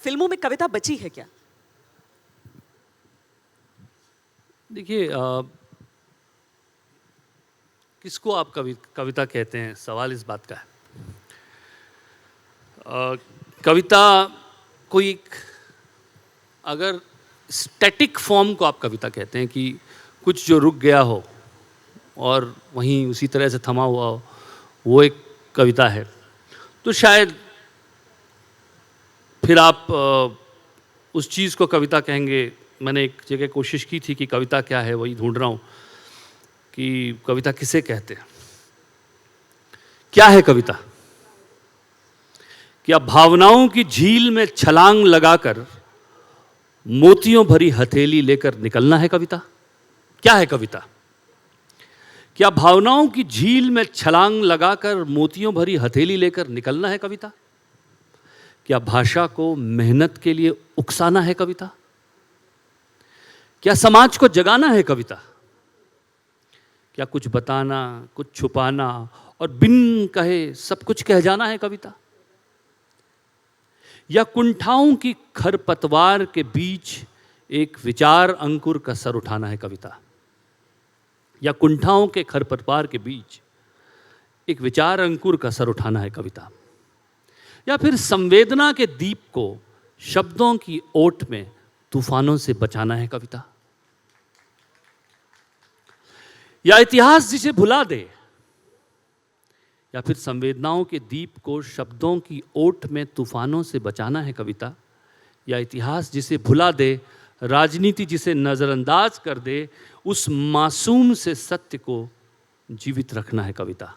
फिल्मों में कविता बची है क्या? देखिए, किसको आप कविता कहते हैं, सवाल इस बात का है। कविता कोई अगर स्टैटिक फॉर्म को आप कविता कहते हैं कि कुछ जो रुक गया हो और वहीं उसी तरह से थमा हुआ हो, वो एक कविता है। तो शायद फिर आप उस चीज़ को कविता कहेंगे। मैंने एक जगह कोशिश की थी कि कविता क्या है, वही ढूंढ रहा हूँ कि कविता किसे कहते हैं। क्या है कविता? क्या भावनाओं की झील में छलांग लगाकर मोतियों भरी हथेली लेकर निकलना है कविता? क्या है कविता? क्या भावनाओं की झील में छलांग लगाकर मोतियों भरी हथेली लेकर निकलना है कविता? क्या भाषा को मेहनत के लिए उकसाना है कविता? क्या समाज को जगाना है कविता? क्या कुछ बताना, कुछ छुपाना और बिन कहे सब कुछ कह जाना है कविता? या कुंठाओं की खरपतवार के बीच एक विचार अंकुर का सर उठाना है कविता? या कुंठाओं के खरपतवार के बीच एक विचार अंकुर का सर उठाना है कविता? या फिर संवेदना के दीप को शब्दों की ओट में तूफानों से बचाना है कविता? या इतिहास जिसे भुला दे? या फिर संवेदनाओं के दीप को शब्दों की ओट में तूफानों से बचाना है कविता? या इतिहास जिसे भुला दे, राजनीति जिसे नजरअंदाज कर दे, उस मासूम से सत्य को जीवित रखना है कविता?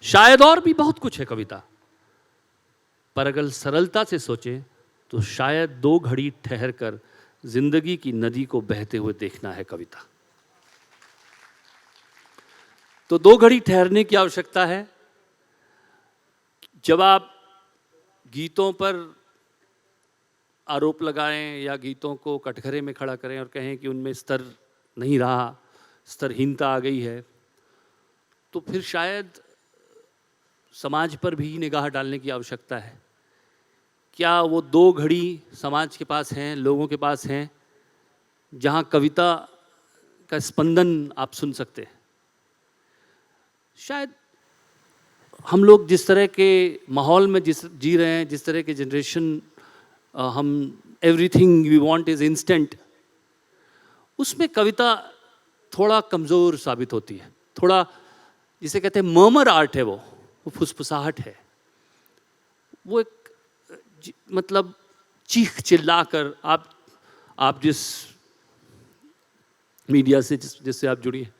शायद और भी बहुत कुछ है कविता, पर अगर सरलता से सोचें तो शायद 2 घड़ी ठहर कर जिंदगी की नदी को बहते हुए देखना है कविता। तो 2 घड़ी ठहरने की आवश्यकता है। जब आप गीतों पर आरोप लगाएं या गीतों को कटघरे में खड़ा करें और कहें कि उनमें स्तर नहीं रहा, स्तरहीनता आ गई है, तो फिर शायद समाज पर भी निगाह डालने की आवश्यकता है। क्या वो 2 घड़ी समाज के पास हैं, लोगों के पास हैं, जहां कविता का स्पंदन आप सुन सकते हैं? शायद हम लोग जिस तरह के माहौल में जी रहे हैं, जिस तरह के जनरेशन, हम everything we want is instant, उसमें कविता थोड़ा कमज़ोर साबित होती है। थोड़ा जिसे कहते हैं मर्मर आर्ट है, वो फुसफुसाहट है, वो एक मतलब चीख चिल्ला कर आप जिस मीडिया से जिससे आप जुड़ी हैं,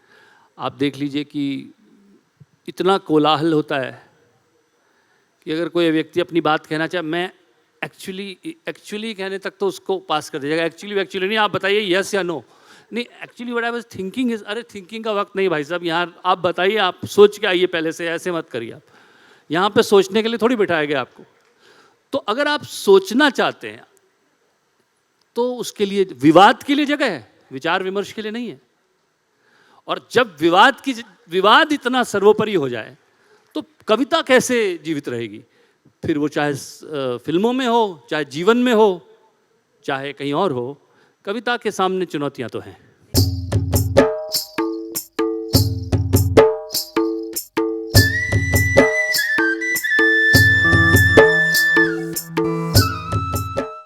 आप देख लीजिए कि इतना कोलाहल होता है कि अगर कोई व्यक्ति अपनी बात कहना चाहे, मैं एक्चुअली कहने तक तो उसको पास कर दीजिएगा। एक्चुअली नहीं, आप बताइए यस या नो। नहीं, actually what I was thinking is, अरे थिंकिंग का वक्त नहीं भाई साहब, यहाँ आप बताइए, आप सोच के आइए पहले से, ऐसे मत करिए। आप यहाँ पे सोचने के लिए थोड़ी बिठाया गया आपको। तो अगर आप सोचना चाहते हैं तो उसके लिए विवाद के लिए जगह है, विचार विमर्श के लिए नहीं है। और जब विवाद इतना सर्वोपरि हो जाए तो कविता कैसे जीवित रहेगी? फिर वो चाहे फिल्मों में हो, चाहे जीवन में हो, चाहे कहीं और हो, कविता के सामने चुनौतियां तो हैं।